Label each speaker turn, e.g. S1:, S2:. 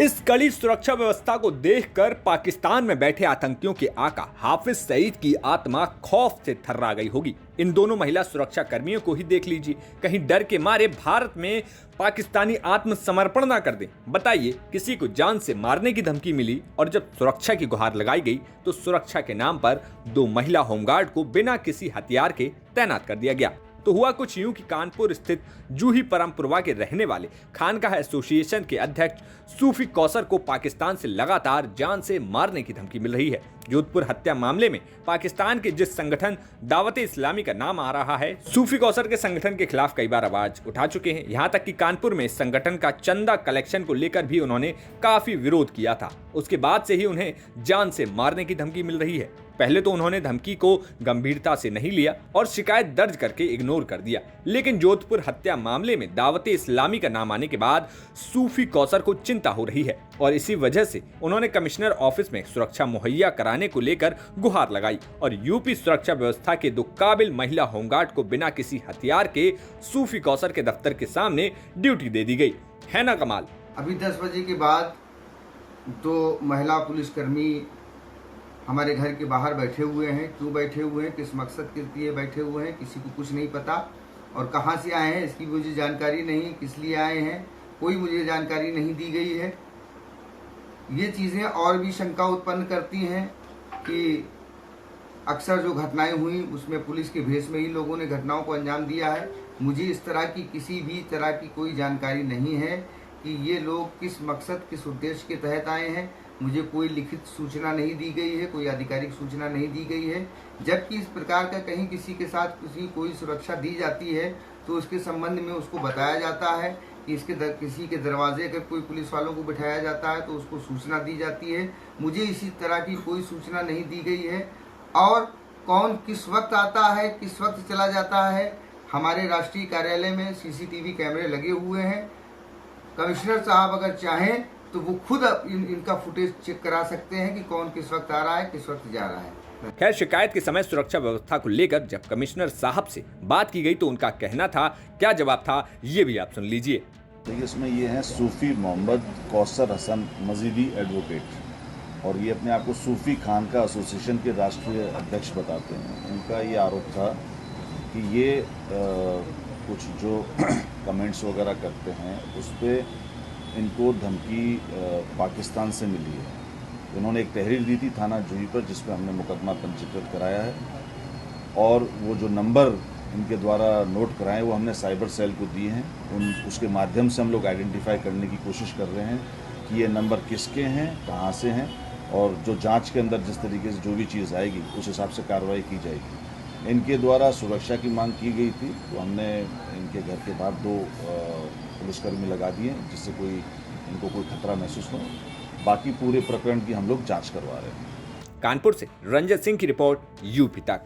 S1: इस कड़ी सुरक्षा व्यवस्था को देखकर पाकिस्तान में बैठे आतंकियों के आका हाफिज सईद की आत्मा खौफ से थर्रा गई होगी। इन दोनों महिला सुरक्षा कर्मियों को ही देख लीजिए, कहीं डर के मारे भारत में पाकिस्तानी आत्मसमर्पण ना कर दें। बताइए, किसी को जान से मारने की धमकी मिली और जब सुरक्षा की गुहार लगाई गई तो सुरक्षा के नाम पर 2 महिला होमगार्ड को बिना किसी हथियार के तैनात कर दिया गया। तो हुआ कुछ यूं कि कानपुर स्थित जूही परमपुरवा के रहने वाले खानकाह एसोसिएशन के अध्यक्ष सूफी कौसर को पाकिस्तान से लगातार जान से मारने की धमकी मिल रही है। जोधपुर हत्या मामले में पाकिस्तान के जिस संगठन दावत इस्लामी का नाम आ रहा है, सूफी कौसर के संगठन के खिलाफ कई बार आवाज उठा चुके हैं। यहाँ तक कि कानपुर में इस संगठन का चंदा कलेक्शन को लेकर भी उन्होंने काफी विरोध किया था। उसके बाद से ही उन्हें जान से मारने की धमकी मिल रही है। पहले तो उन्होंने धमकी को गंभीरता से नहीं लिया और शिकायत दर्ज करके इग्नोर कर दिया, लेकिन जोधपुर हत्या मामले में दावत इस्लामी का नाम आने के बाद सूफी कौसर को चिंता हो रही है और इसी वजह से उन्होंने कमिश्नर ऑफिस में सुरक्षा मुहैया कराने को लेकर गुहार लगाई और यूपी सुरक्षा व्यवस्था के 2 काबिल महिला होमगार्ड को बिना किसी हथियार के सूफी कौसर के दफ्तर के सामने ड्यूटी दे दी गई। है ना कमाल।
S2: अभी 10 बजे के बाद 2 महिला पुलिसकर्मी हमारे घर के बाहर बैठे हुए हैं। क्यों बैठे हुए हैं, किस मकसद के लिए बैठे हुए हैं, किसी को कुछ नहीं पता और कहां से आए हैं इसकी मुझे जानकारी नहीं, किस लिए आए हैं कोई मुझे जानकारी नहीं दी गई है। ये चीज़ें और भी शंका उत्पन्न करती हैं कि अक्सर जो घटनाएं हुई उसमें पुलिस के भेष में ही लोगों ने घटनाओं को अंजाम दिया है। मुझे इस तरह की किसी भी तरह की कोई जानकारी नहीं है कि ये लोग किस मकसद, किस उद्देश्य के तहत आए हैं। मुझे कोई लिखित सूचना नहीं दी गई है, कोई आधिकारिक सूचना नहीं दी गई है। जबकि इस प्रकार का कहीं किसी के साथ कोई सुरक्षा दी जाती है तो उसके संबंध में उसको बताया जाता है कि किसी के दरवाजे अगर कोई पुलिस वालों को बिठाया जाता है तो उसको सूचना दी जाती है। मुझे इसी तरह की कोई सूचना नहीं दी गई है और कौन किस वक्त आता है, किस वक्त चला जाता है। हमारे राष्ट्रीय कार्यालय में CCTV कैमरे लगे हुए हैं। कमिश्नर साहब अगर चाहें तो वो खुद इनका फुटेज चेक करा सकते हैं कि कौन किस वक्त आ रहा है, किस वक्त जा रहा है।
S1: खैर, शिकायत के समय सुरक्षा व्यवस्था को लेकर जब कमिश्नर साहब से बात की गई तो उनका कहना था, क्या जवाब था ये भी आप सुन लीजिए।
S3: देखिए, इसमें ये हैं सूफी मोहम्मद कौसर हसन मजीदी एडवोकेट और ये अपने आप को सूफी खानका एसोसिएशन के राष्ट्रीय अध्यक्ष बताते हैं। उनका ये आरोप था कि ये कुछ जो कमेंट्स वगैरह करते हैं उस पर इनको धमकी पाकिस्तान से मिली है। उन्होंने एक तहरीर दी थी थाना जूही पर जिस पर हमने मुकदमा पंजीकृत कराया है और वो जो नंबर इनके द्वारा नोट कराए वो हमने साइबर सेल को दिए हैं। उसके माध्यम से हम लोग आइडेंटिफाई करने की कोशिश कर रहे हैं कि ये नंबर किसके हैं, कहाँ से हैं और जो जांच के अंदर जिस तरीके से जो भी चीज़ आएगी उस हिसाब से कार्रवाई की जाएगी। इनके द्वारा सुरक्षा की मांग की गई थी तो हमने इनके घर के बाहर 2 पुलिसकर्मी लगा दिए जिससे इनको कोई खतरा महसूस न हो। बाकी पूरे प्रकरण की हम लोग जांच करवा रहे हैं।
S1: कानपुर से रंजन सिंह की रिपोर्ट, यूपी तक।